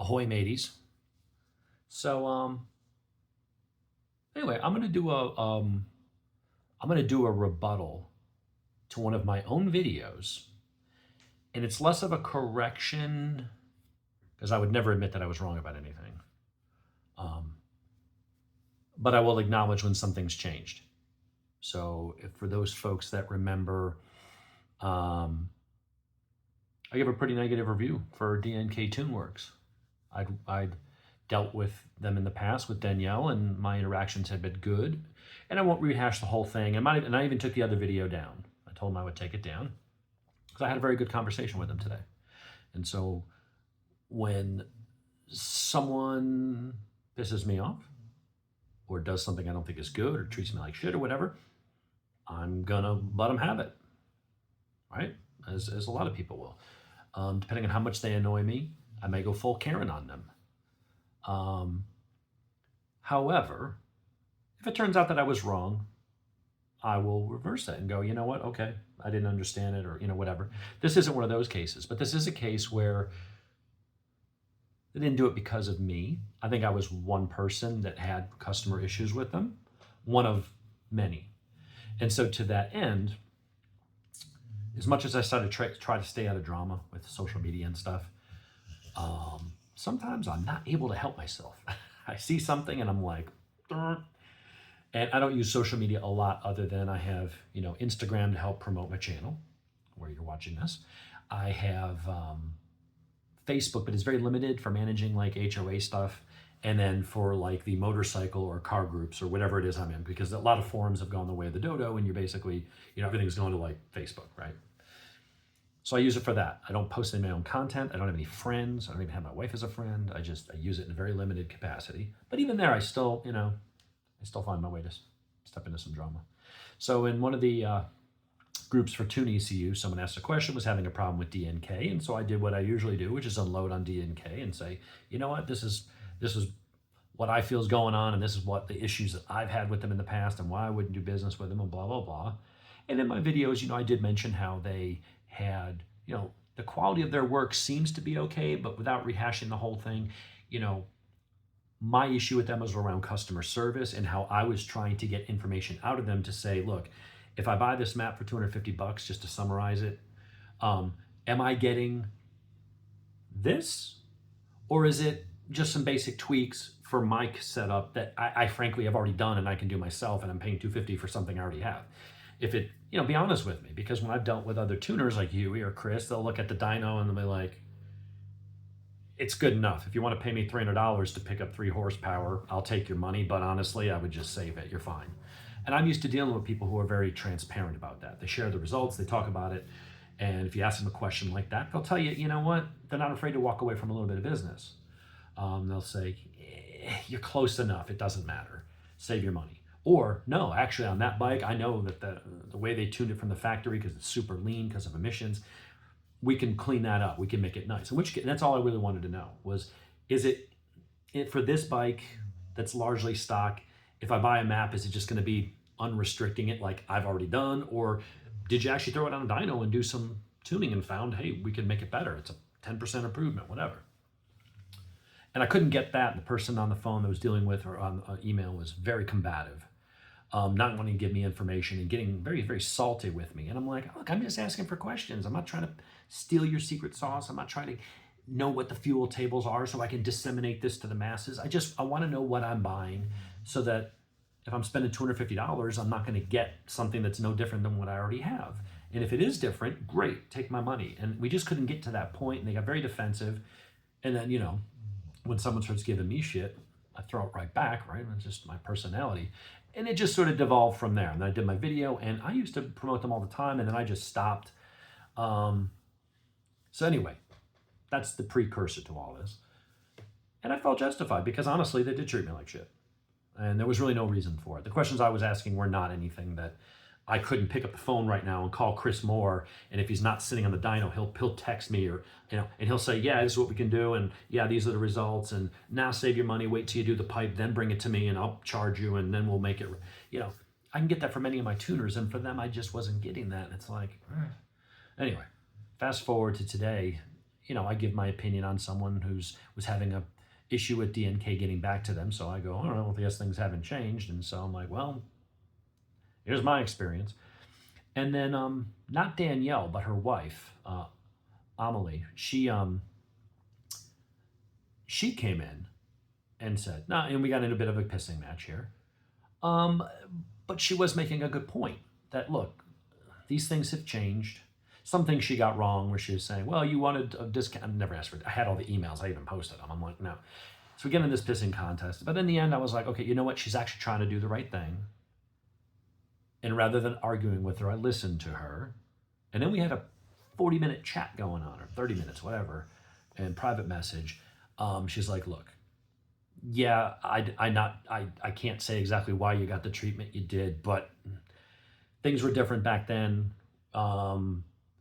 Ahoy, mateys. So, anyway, I'm gonna do a rebuttal to one of my own videos, and it's less of a correction because I would never admit that I was wrong about anything. Um, but I will acknowledge when something's changed. So, if for those folks that remember, um, I gave a pretty negative review for DNK Tuneworks. I'd dealt with them in the past with Danielle, and my interactions had been good. And I won't rehash the whole thing. And I even took the other video down. I told them I would take it down because I had a very good conversation with them today. And so when someone pisses me off or does something I don't think is good or treats me like shit or whatever, I'm gonna let them have it, right? As a lot of people will. Depending on how much they annoy me, I may go full Karen on them. However, if it turns out that I was wrong, I will reverse it and go, you know what? Okay, I didn't understand it, or whatever. This isn't one of those cases, but this is a case where they didn't do it because of me. I think I was one person that had customer issues with them, one of many. And so to that end, as much as I started to try to stay out of drama with social media and stuff, sometimes I'm not able to help myself. I see something and I'm like, "Durr." And I don't use social media a lot other than I have, Instagram to help promote my channel where you're watching this. I have Facebook, but it's very limited for managing like HOA stuff. And then for like the motorcycle or car groups or whatever it is I'm in, because a lot of forums have gone the way of the dodo and you're basically, everything's going to like Facebook, right? So I use it for that. I don't post any of my own content. I don't have any friends. I don't even have my wife as a friend. I use it in a very limited capacity. But even there, I still find my way to step into some drama. So in one of the groups for Tune ECU, someone asked a question, was having a problem with DNK. And so I did what I usually do, which is unload on DNK and say, you know what, this is what I feel is going on, and this is what the issues that I've had with them in the past and why I wouldn't do business with them and blah, blah, blah. And in my videos, I did mention how they had, the quality of their work seems to be okay, but without rehashing the whole thing, my issue with them was around customer service and how I was trying to get information out of them to say, look, if I buy this map for $250, just to summarize it, am I getting this? Or is it just some basic tweaks for my setup that I frankly have already done and I can do myself, and I'm paying $250 for something I already have? If it, be honest with me, because when I've dealt with other tuners like Huey or Chris, they'll look at the dyno and they'll be like, it's good enough. If you want to pay me $300 to pick up 3 horsepower, I'll take your money, but honestly, I would just save it. You're fine. And I'm used to dealing with people who are very transparent about that. They share the results, they talk about it, and if you ask them a question like that, they'll tell you, you know what? They're not afraid to walk away from a little bit of business. They'll say, you're close enough, it doesn't matter. Save your money. Or, no, actually on that bike, I know that the way they tuned it from the factory, because it's super lean because of emissions, we can clean that up. We can make it nice. And that's all I really wanted to know was, is it for this bike that's largely stock, if I buy a map, is it just going to be unrestricting it like I've already done? Or did you actually throw it on a dyno and do some tuning and found, hey, we can make it better. It's a 10% improvement, whatever. And I couldn't get that. The person on the phone that was dealing with, or on email, was very combative. Not wanting to give me information and getting very, very salty with me. And I'm like, look, I'm just asking for questions. I'm not trying to steal your secret sauce. I'm not trying to know what the fuel tables are so I can disseminate this to the masses. I want to know what I'm buying so that if I'm spending $250, I'm not going to get something that's no different than what I already have. And if it is different, great, take my money. And we just couldn't get to that point, and they got very defensive. And then, when someone starts giving me shit, I throw it right back, right? It's just my personality. And it just sort of devolved from there. And then I did my video, and I used to promote them all the time, and then I just stopped. So anyway, that's the precursor to all this. And I felt justified because honestly, they did treat me like shit. And there was really no reason for it. The questions I was asking were not anything that I couldn't pick up the phone right now and call Chris Moore, and if he's not sitting on the dyno, he'll text me, or and he'll say, yeah, this is what we can do, and yeah, these are the results, and now save your money, wait till you do the pipe, then bring it to me, and I'll charge you, and then we'll make it. I can get that from many of my tuners, and for them, I just wasn't getting that. And it's like, anyway, fast forward to today, I give my opinion on someone was having a issue with DNK getting back to them. So I go, all right, well, I guess things haven't changed. And so I'm like, well, here's my experience. And then not Danielle, but her wife, Amelie, she came in and said, no, and we got in a bit of a pissing match here. Um, but she was making a good point that, look, these things have changed. Some things she got wrong where she was saying, well, you wanted a discount. I never asked for it. I had all the emails. I even posted them. I'm like, no. So we get in this pissing contest. But in the end, I was like, okay, you know what? She's actually trying to do the right thing. And rather than arguing with her, I listened to her. And then we had a 40-minute chat going on, or 30 minutes, whatever, and private message. She's like, look, yeah, I can't say exactly why you got the treatment you did, but things were different back then.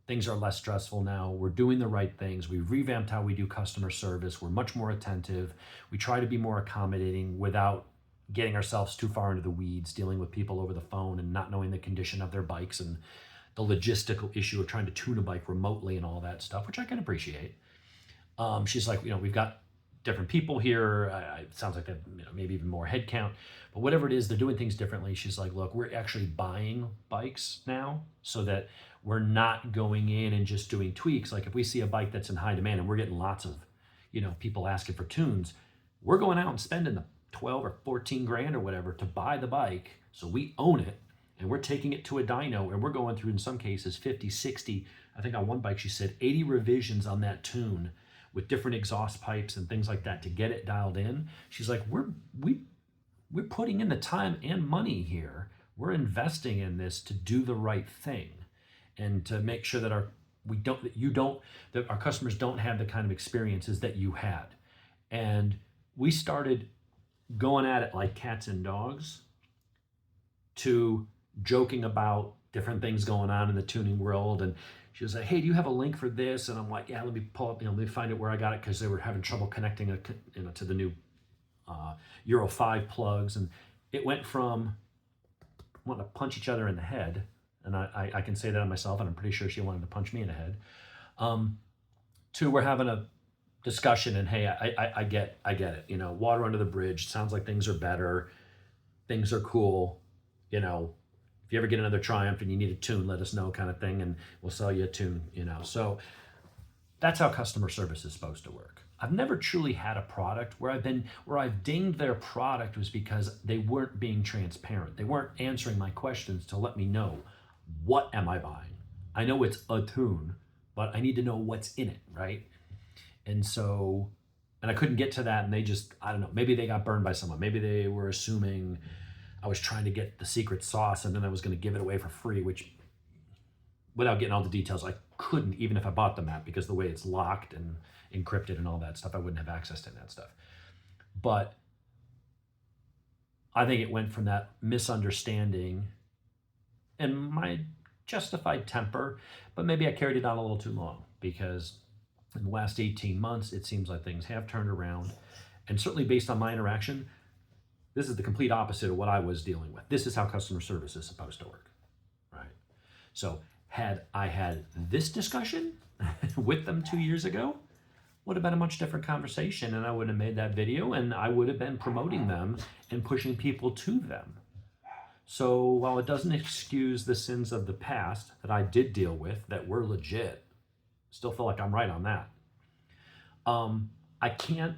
Things are less stressful now. We're doing the right things. We revamped how we do customer service. We're much more attentive. We try to be more accommodating without getting ourselves too far into the weeds, dealing with people over the phone and not knowing the condition of their bikes and the logistical issue of trying to tune a bike remotely and all that stuff, which I can appreciate. She's like, we've got different people here. It sounds like maybe even more headcount, but whatever it is, they're doing things differently. She's like, look, we're actually buying bikes now so that we're not going in and just doing tweaks. Like if we see a bike that's in high demand and we're getting lots of, people asking for tunes, we're going out and spending the 12 or 14 grand or whatever to buy the bike. So we own it and we're taking it to a dyno and we're going through, in some cases, 50, 60, I think on one bike, she said 80 revisions on that tune with different exhaust pipes and things like that to get it dialed in. She's like, we're putting in the time and money here. We're investing in this to do the right thing and to make sure that our customers don't have the kind of experiences that you had. And we started going at it like cats and dogs to joking about different things going on in the tuning world. And she was like, hey, do you have a link for this? And I'm like, yeah, let me pull up, let me find it where I got it, because they were having trouble connecting it to the new Euro 5 plugs. And it went from wanting to punch each other in the head, and I can say that on myself, and I'm pretty sure she wanted to punch me in the head, to we're having a discussion, and hey, I get it, water under the bridge, sounds like things are better, things are cool, if you ever get another Triumph and you need a tune, let us know, kind of thing, and we'll sell you a tune, So that's how customer service is supposed to work. I've never truly had a product where I've dinged their product was because they weren't being transparent. They weren't answering my questions to let me know, what am I buying? I know it's a tune, but I need to know what's in it, right? And I couldn't get to that, and they just, I don't know, maybe they got burned by someone. Maybe they were assuming I was trying to get the secret sauce and then I was going to give it away for free, which, without getting all the details, I couldn't, even if I bought the map, because the way it's locked and encrypted and all that stuff, I wouldn't have access to that stuff. But I think it went from that misunderstanding and my justified temper, but maybe I carried it on a little too long, because in the last 18 months, it seems like things have turned around. And certainly based on my interaction, this is the complete opposite of what I was dealing with. This is how customer service is supposed to work, right? So had I had this discussion with them 2 years ago, would have been a much different conversation, and I would have made that video, and I would have been promoting them and pushing people to them. So while it doesn't excuse the sins of the past that I did deal with that were legit, still feel like I'm right on that. I can't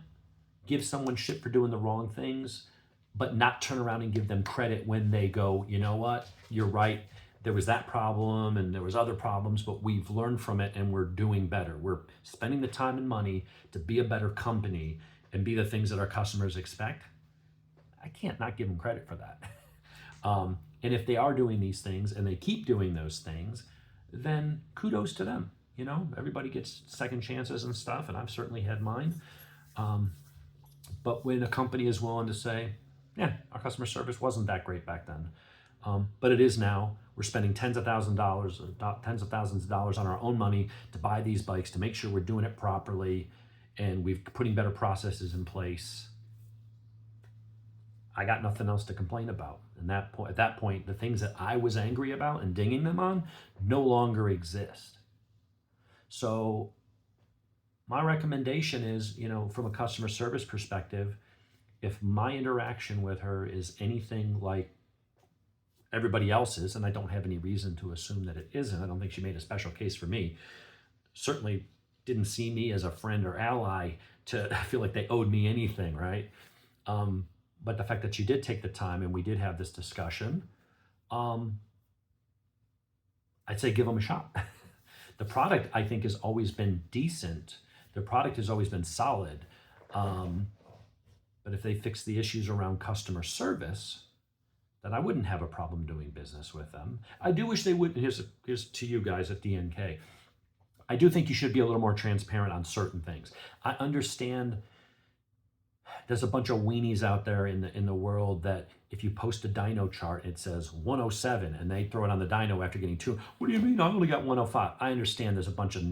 give someone shit for doing the wrong things, but not turn around and give them credit when they go, you know what, you're right, there was that problem and there was other problems, but we've learned from it and we're doing better. We're spending the time and money to be a better company and be the things that our customers expect. I can't not give them credit for that. And if they are doing these things and they keep doing those things, then kudos to them. Everybody gets second chances and stuff, and I've certainly had mine. But when a company is willing to say, yeah, our customer service wasn't that great back then, but it is now. We're spending tens of thousands of dollars on our own money to buy these bikes, to make sure we're doing it properly, and we're putting better processes in place. I got nothing else to complain about. And at that point, the things that I was angry about and dinging them on no longer exist. So My recommendation is, from a customer service perspective, if my interaction with her is anything like everybody else's, and I don't have any reason to assume that it isn't, I don't think she made a special case for me, certainly didn't see me as a friend or ally to feel like they owed me anything, right? But the fact that she did take the time and we did have this discussion, um, I'd say give them a shot. The product, I think, has always been decent. The product has always been solid. Um, but if they fix the issues around customer service, then I wouldn't have a problem doing business with them. I do wish they would. Here's to you guys at DNK. I do think you should be a little more transparent on certain things. I understand there's a bunch of weenies out there in the world that if you post a dyno chart, it says 107 and they throw it on the dyno after getting two. What do you mean? I only got 105. I understand there's a bunch of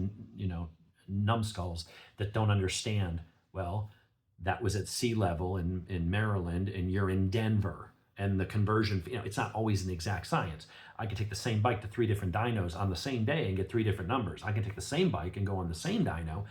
numbskulls that don't understand. Well, that was at sea level in Maryland and you're in Denver. And the conversion, it's not always an exact science. I can take the same bike to 3 different dynos on the same day and get 3 different numbers. I can take the same bike and go on the same dyno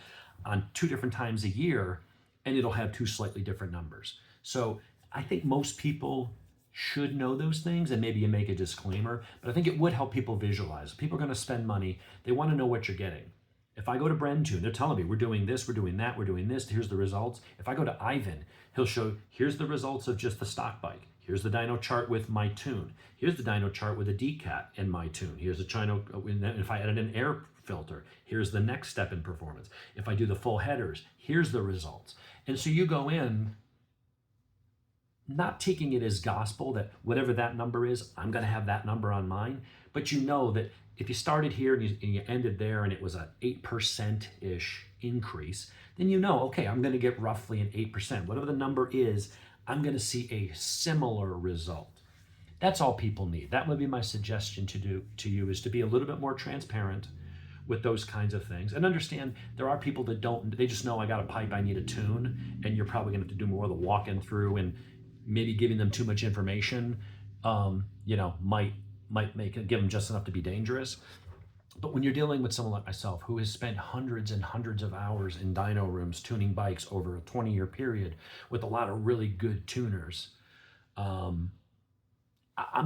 on 2 different times a year, and it'll have 2 slightly different numbers. So I think most people should know those things, and maybe you make a disclaimer, but I think it would help people visualize. People are going to spend money. They want to know what you're getting. If I go to Brentune, they're telling me we're doing this, we're doing that, we're doing this, here's the results. If I go to Ivan, he'll show, here's the results of just the stock bike. Here's the dyno chart with my tune. Here's the dyno chart with a DCAT and my tune. Here's the dyno, if I added an air filter, here's the next step in performance. If I do the full headers, here's the results. And so you go in, not taking it as gospel that whatever that number is, I'm going to have that number on mine. But you know that if you started here and you ended there and it was an 8%-ish increase, then you know, okay, I'm going to get roughly an 8%. Whatever the number is, I'm going to see a similar result. That's all people need. That would be my suggestion to you is to be a little bit more transparent with those kinds of things and understand there are people that don't, they just know I got a pipe, I need a tune, and you're probably going to have to do more of the walking through and maybe giving them too much information, might give them just enough to be dangerous. But when you're dealing with someone like myself who has spent hundreds and hundreds of hours in dyno rooms tuning bikes over a 20-year period with a lot of really good tuners, I'm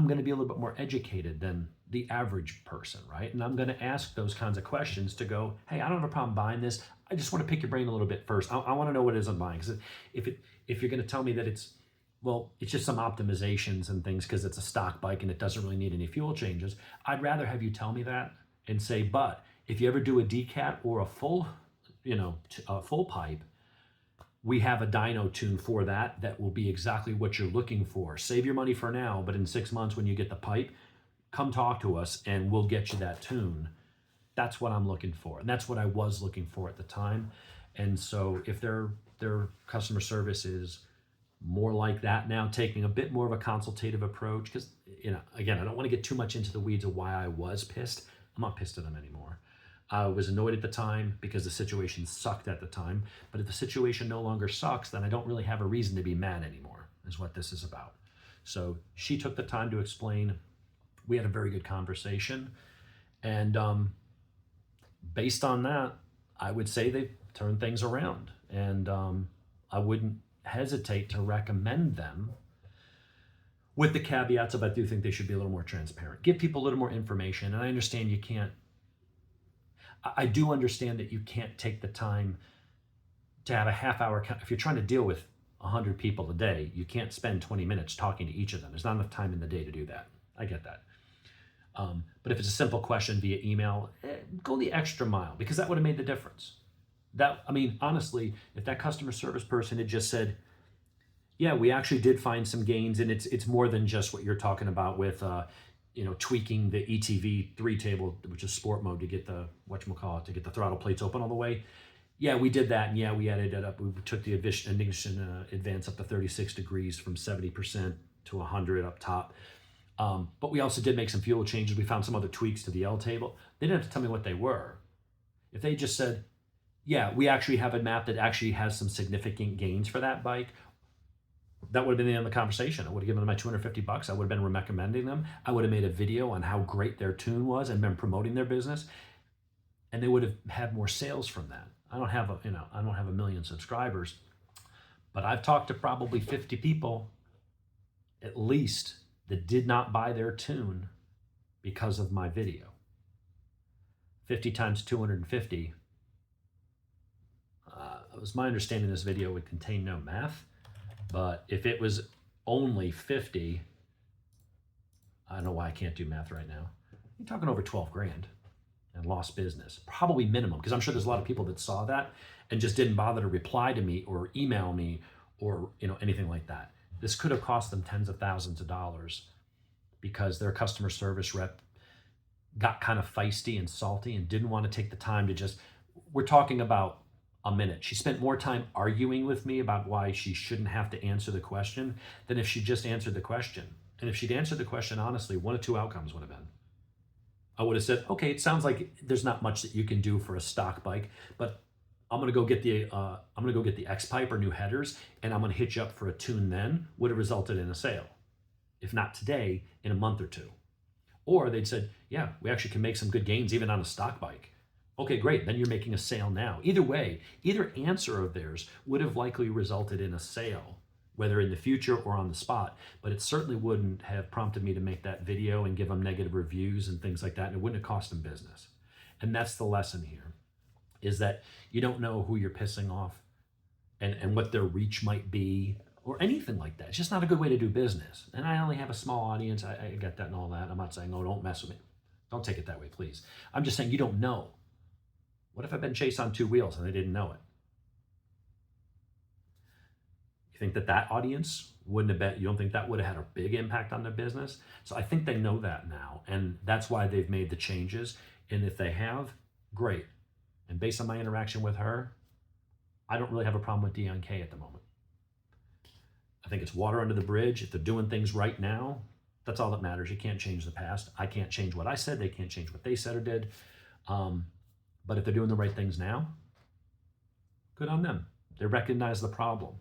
going to be a little bit more educated than the average person, right? And I'm going to ask those kinds of questions to go, hey, I don't have a problem buying this. I just want to pick your brain a little bit first. I want to know what it is I'm buying. Because if you're going to tell me that it's just some optimizations and things because it's a stock bike and it doesn't really need any fuel changes, I'd rather have you tell me that and say, but if you ever do a DCAT or a full pipe, we have a dyno tune for that will be exactly what you're looking for. Save your money for now, but in 6 months when you get the pipe, come talk to us and we'll get you that tune. That's what I'm looking for. And that's what I was looking for at the time. And so if their customer service is more like that now, taking a bit more of a consultative approach, because, again, I don't want to get too much into the weeds of why I was pissed. I'm not pissed at them anymore. I was annoyed at the time because the situation sucked at the time. But if the situation no longer sucks, then I don't really have a reason to be mad anymore, is what this is about. So she took the time to explain. We had a very good conversation. And based on that, I would say they've turned things around. And I wouldn't hesitate to recommend them, with the caveats of I do think they should be a little more transparent. Give people a little more information. And I understand I do understand that you can't take the time to have a half hour. If you're trying to deal with 100 people a day, you can't spend 20 minutes talking to each of them. There's not enough time in the day to do that. I get that. But if it's a simple question via email, go the extra mile, because that would have made the difference. Honestly, if that customer service person had just said, yeah, we actually did find some gains, and it's more than just what you're talking about with, tweaking the ETV 3 table, which is sport mode, to get the to get the throttle plates open all the way. Yeah, we did that, and yeah, we added it up. We took the ignition advance up to 36 degrees from 70% to 100 up top. But we also did make some fuel changes. We found some other tweaks to the L table. They didn't have to tell me what they were. If they just said, yeah, we actually have a map that actually has some significant gains for that bike, that would have been the end of the conversation. I would have given them my $250. I would have been recommending them. I would have made a video on how great their tune was and been promoting their business. And they would have had more sales from that. I don't have I don't have a million subscribers, but I've talked to probably 50 people at least that did not buy their tune because of my video. 50 times 250. It was my understanding this video would contain no math, but if it was only 50, I don't know why I can't do math right now. You're talking over 12 grand and lost business, probably minimum, because I'm sure there's a lot of people that saw that and just didn't bother to reply to me or email me or anything like that. This could have cost them tens of thousands of dollars because their customer service rep got kind of feisty and salty and didn't want to take the time to just, we're talking about a minute. She spent more time arguing with me about why she shouldn't have to answer the question than if she just answered the question. And if she'd answered the question honestly, one of two outcomes would have been. I would have said, okay, it sounds like there's not much that you can do for a stock bike, but I'm gonna go get the X pipe or new headers, and I'm gonna hit you up for a tune. Then would have resulted in a sale, if not today, in a month or two. Or they'd said, yeah, we actually can make some good gains even on a stock bike. Okay, great, then you're making a sale now. Either way, either answer of theirs would have likely resulted in a sale, whether in the future or on the spot, but it certainly wouldn't have prompted me to make that video and give them negative reviews and things like that, and it wouldn't have cost them business. And that's the lesson here, is that you don't know who you're pissing off and what their reach might be or anything like that. It's just not a good way to do business. And I only have a small audience. I get that and all that. I'm not saying, oh, don't mess with me. Don't take it that way, please. I'm just saying you don't know. What if I've been chased on two wheels and I didn't know it? You think that audience wouldn't have been, you don't think that would have had a big impact on their business? So I think they know that now, and that's why they've made the changes. And if they have, great. And based on my interaction with her, I don't really have a problem with DNK at the moment. I think it's water under the bridge. If they're doing things right now, that's all that matters. You can't change the past. I can't change what I said. They can't change what they said or did. But if they're doing the right things now, good on them. They recognize the problem.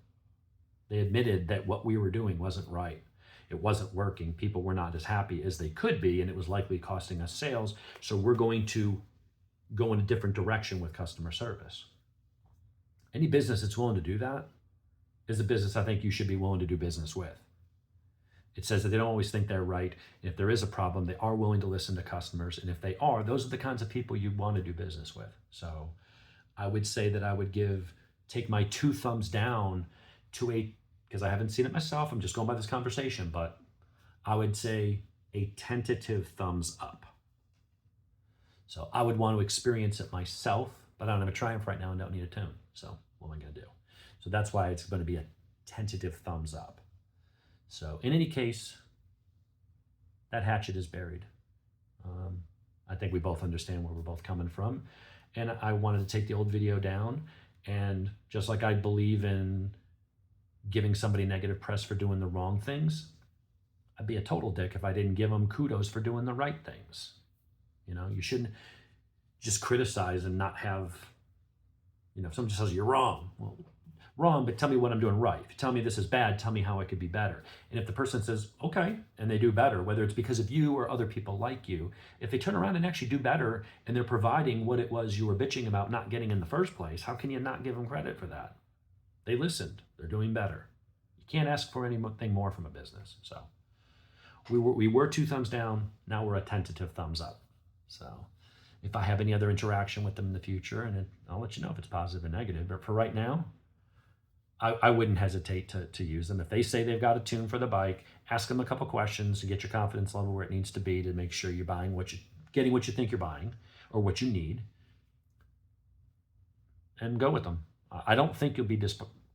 They admitted that what we were doing wasn't right. It wasn't working. People were not as happy as they could be, and it was likely costing us sales. So we're going to go in a different direction with customer service. Any business that's willing to do that is a business I think you should be willing to do business with. It says that they don't always think they're right. If there is a problem, they are willing to listen to customers. And if they are, those are the kinds of people you want to do business with. So I would say that I would take my 2 thumbs down to because I haven't seen it myself, I'm just going by this conversation, but I would say a tentative thumbs up. So I would want to experience it myself, but I don't have a Triumph right now and don't need a tune. So what am I going to do? So that's why it's going to be a tentative thumbs up. So in any case, that hatchet is buried. I think we both understand where we're both coming from. And I wanted to take the old video down. And just like I believe in giving somebody negative press for doing the wrong things, I'd be a total dick if I didn't give them kudos for doing the right things. You shouldn't just criticize and not have, if someone just says you're wrong. Well, wrong, but tell me what I'm doing right. If you tell me this is bad, tell me how it could be better. And if the person says, okay, and they do better, whether it's because of you or other people like you, if they turn around and actually do better and they're providing what it was you were bitching about not getting in the first place, how can you not give them credit for that? They listened. They're doing better. You can't ask for anything more from a business. So we were 2 thumbs down. Now we're a tentative thumbs up. So if I have any other interaction with them in the future, and I'll let you know if it's positive or negative. But for right now, I wouldn't hesitate to use them. If they say they've got a tune for the bike, ask them a couple questions to get your confidence level where it needs to be to make sure you're getting what you think you're buying or what you need, and go with them. I don't think you'll be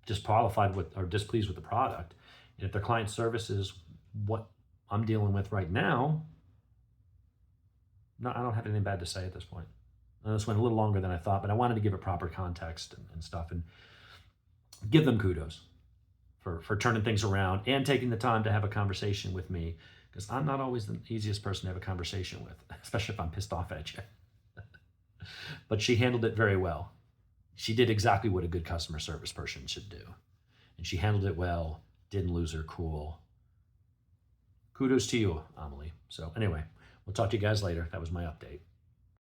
disqualified with or displeased with the product. And if their client service is what I'm dealing with right now, no, I don't have anything bad to say at this point. This went a little longer than I thought, but I wanted to give it proper context and stuff, and give them kudos for turning things around and taking the time to have a conversation with me, because I'm not always the easiest person to have a conversation with, especially if I'm pissed off at you. But she handled it very well. She did exactly what a good customer service person should do. And she handled it well, didn't lose her cool. Kudos to you, Amelie. So anyway, we'll talk to you guys later. That was my update.